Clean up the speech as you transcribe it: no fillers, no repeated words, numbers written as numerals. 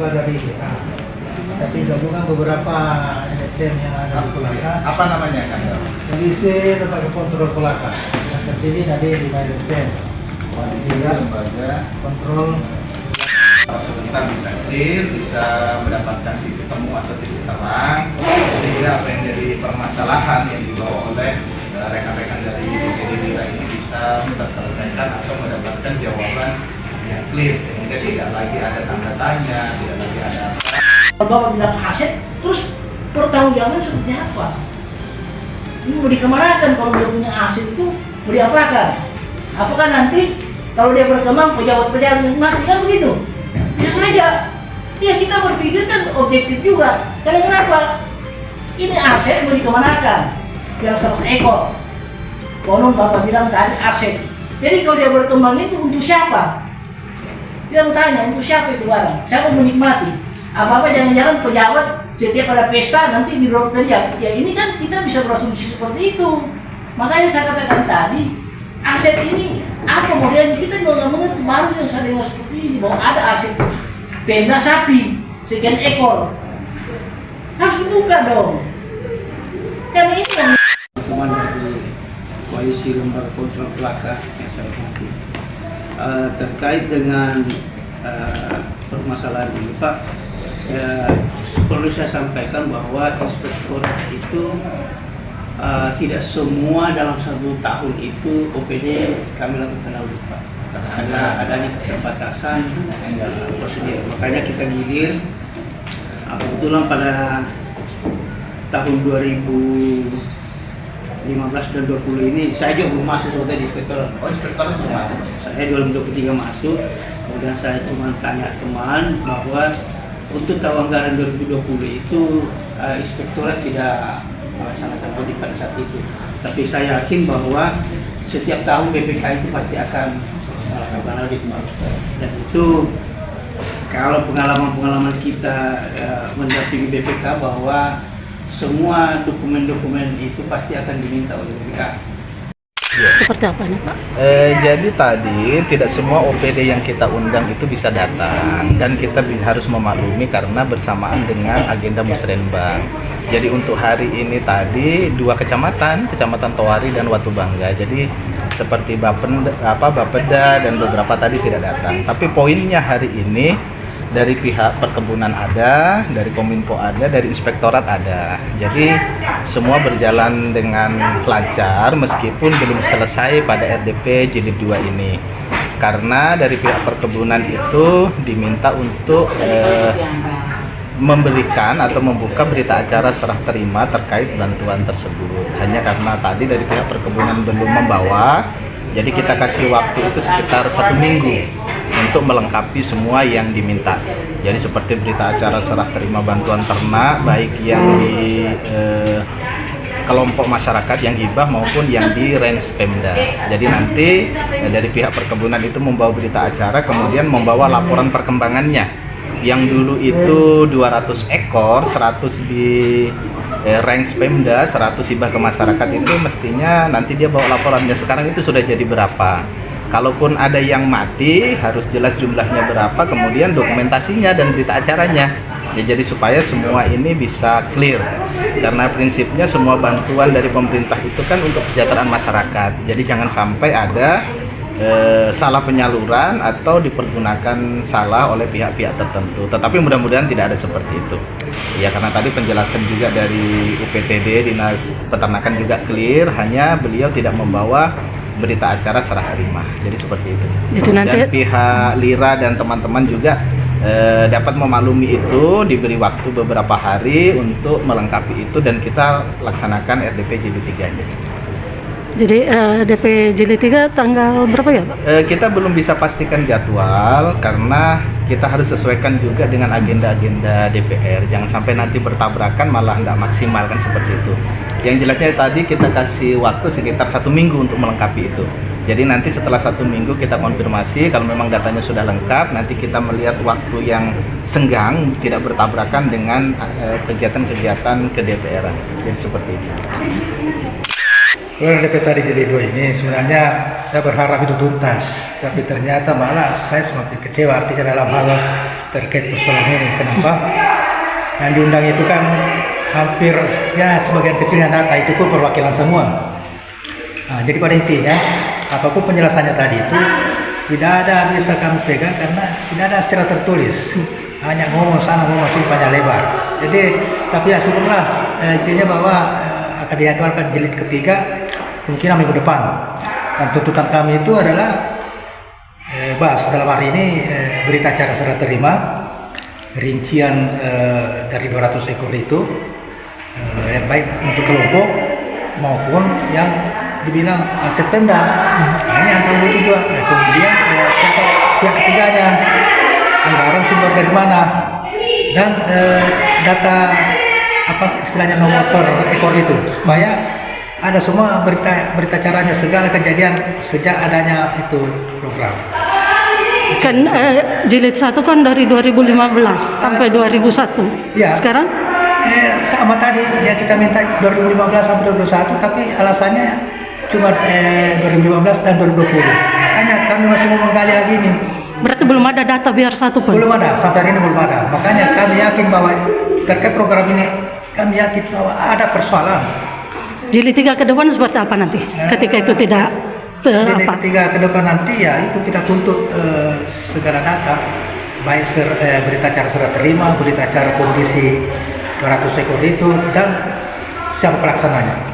juga dari kita, tapi gabungan beberapa LSM yang ada di Kolaka. Apa namanya kan? Jadi lembaga kontrol Kolaka yang terdiri dari 5 LSM. Juga Lembaga kontrol sebentar bisa clear, bisa mendapatkan titik temu atau titik terang, sehingga apa yang jadi permasalahan yang dibawa oleh rekan-rekan dari DPD ini bisa terselesaikan atau mendapatkan jawaban yang clear, sehingga tidak lagi ada tanda tanya, tidak lagi ada Kalau Bapak bilang aset, terus pertanggungjawaban seperti apa? Ini mau dikemanakan kalau dia punya aset itu mau diapakan? Apakah nanti kalau dia berkembang pejabat-pejabat mati kan begitu? Bisa saja. Ya kita berpikir kan objektif juga. Karena kenapa? Ini aset mau dikemanakan? Yang 100 ekor. Konon Bapak bilang tadi aset. Jadi kalau dia berkembang itu untuk siapa? Dia bertanya untuk siapa itu barang? Siapa menikmati? Apa-apa jangan-jangan pejabat setiap ada pesta nanti dirobek kerja. Ya ini kan kita bisa berasumsi seperti itu. Makanya saya katakan tadi, aset ini apa modelnya kita juga nggak mengerti. Baru yang saya dengar seperti ini bahwa ada aset Pemda sapi sekian ekor. Harus dibuka dong. Karena ini yang teman dari koalisi lembaga kontrol Kolaka yang saya hormati terkait dengan permasalahan ini Pak, perlu saya sampaikan bahwa inspektorat itu tidak semua dalam 1 tahun itu OPD kami lakukan audit Pak, karena adanya keterbatasan prosedur. Makanya kita gilir. Kebetulan pada tahun 2015 dan 20 ini saya juga belum masuk sebagai inspektor. oh inspektor belum masuk. Saya 2023 masuk. Kemudian saya cuma tanya teman bahwa untuk tahun anggaran 2020 itu inspektorat tidak melaksanakan audit pada saat itu. Tapi saya yakin bahwa setiap tahun BPK itu pasti akan melakukan audit. Dan itu kalau pengalaman-pengalaman kita mendampingi BPK bahwa semua dokumen-dokumen itu pasti akan diminta oleh BPK. Seperti apa nih Pak? Jadi tadi tidak semua OPD yang kita undang itu bisa datang dan kita harus memaklumi karena bersamaan dengan agenda musrenbang. Jadi untuk hari ini tadi 2 kecamatan Towari dan Watubangga. Jadi seperti Bapeda dan beberapa tadi tidak datang. Tapi poinnya hari ini dari pihak perkebunan ada, dari Kominfo ada, dari inspektorat ada. Jadi semua berjalan dengan lancar meskipun belum selesai pada RDP Jilid 2 ini. Karena dari pihak perkebunan itu diminta untuk memberikan atau membuka berita acara serah terima terkait bantuan tersebut. Hanya karena tadi dari pihak perkebunan belum membawa, jadi kita kasih waktu itu sekitar 1 minggu untuk melengkapi semua yang diminta. Jadi seperti berita acara serah terima bantuan ternak, baik yang di kelompok masyarakat yang hibah maupun yang di range Pemda. Jadi nanti dari pihak perkebunan itu membawa berita acara, kemudian membawa laporan perkembangannya. Yang dulu itu 200 ekor, 100 di range Pemda, 100 hibah ke masyarakat itu mestinya nanti dia bawa laporannya. Sekarang itu sudah jadi berapa? Kalaupun ada yang mati harus jelas jumlahnya berapa, kemudian dokumentasinya dan berita acaranya. Ya, jadi supaya semua ini bisa clear. Karena prinsipnya semua bantuan dari pemerintah itu kan untuk kesejahteraan masyarakat. Jadi jangan sampai ada salah penyaluran atau dipergunakan salah oleh pihak-pihak tertentu. Tetapi mudah-mudahan tidak ada seperti itu. Ya karena tadi penjelasan juga dari UPTD Dinas Peternakan juga clear, hanya beliau tidak membawa berita acara serah terima. Jadi seperti itu. Dan pihak Lira dan teman-teman juga dapat memaklumi itu, diberi waktu beberapa hari untuk melengkapi itu dan kita laksanakan RDP Jilid 3 aja. Jadi DP Jilid 3 tanggal berapa ya Pak? Kita belum bisa pastikan jadwal karena kita harus sesuaikan juga dengan agenda-agenda DPR. Jangan sampai nanti bertabrakan malah tidak maksimal kan seperti itu. Yang jelasnya tadi kita kasih waktu sekitar 1 minggu untuk melengkapi itu. Jadi nanti setelah 1 minggu kita konfirmasi kalau memang datanya sudah lengkap, nanti kita melihat waktu yang senggang tidak bertabrakan dengan kegiatan-kegiatan ke DPR-an. Jadi seperti itu. RDP tadi Jilid 2 ini sebenarnya saya berharap itu tuntas, tapi ternyata malah saya semakin kecewa. Artinya dalam hal terkait persoalan ini. Kenapa? Yang diundang itu kan hampir ya sebagian kecilnya data itu pun perwakilan semua. Nah, jadi pada intinya apapun penjelasannya tadi itu tidak ada bisa kami pegang karena tidak ada secara tertulis. Hanya ngomong sana ngomong sini panjang lebar. Jadi tapi ya syukurlah intinya bahwa akan dijadwalkan jilid ketiga kemungkinan minggu depan. Dan tuntutan kami itu adalah bahas dalam hari ini berita acara serah terima rincian dari 200 ekor itu yang baik untuk kelompok maupun yang dibilang aset Pemda. Nah, ini yang kami butuh juga. Kemudian siapa pihak ketiganya, anggaran sumber dari mana, dan data apa istilahnya nomor per ekor itu supaya ada semua berita caranya segala kejadian sejak adanya itu program. Kan jilid 1 kan dari 2015 sampai 2001. Ya. Sekarang Sama tadi yang kita minta 2015 sampai 2021 tapi alasannya cuma 2015 dan 2020. Makanya kami masih mau menggali lagi nih. berarti belum ada data biar satu pun. Belum ada, sampai hari ini belum ada. Makanya kami yakin bahwa terkait program ini kami yakin bahwa ada persoalan. Jilid 3 ke depan seperti apa nanti? Ketika itu tidak Jilid apa? ketiga ke depan nanti ya itu kita tuntut segala data baik berita acara serah terima, berita acara kondisi 200 ekor itu dan siapa pelaksananya.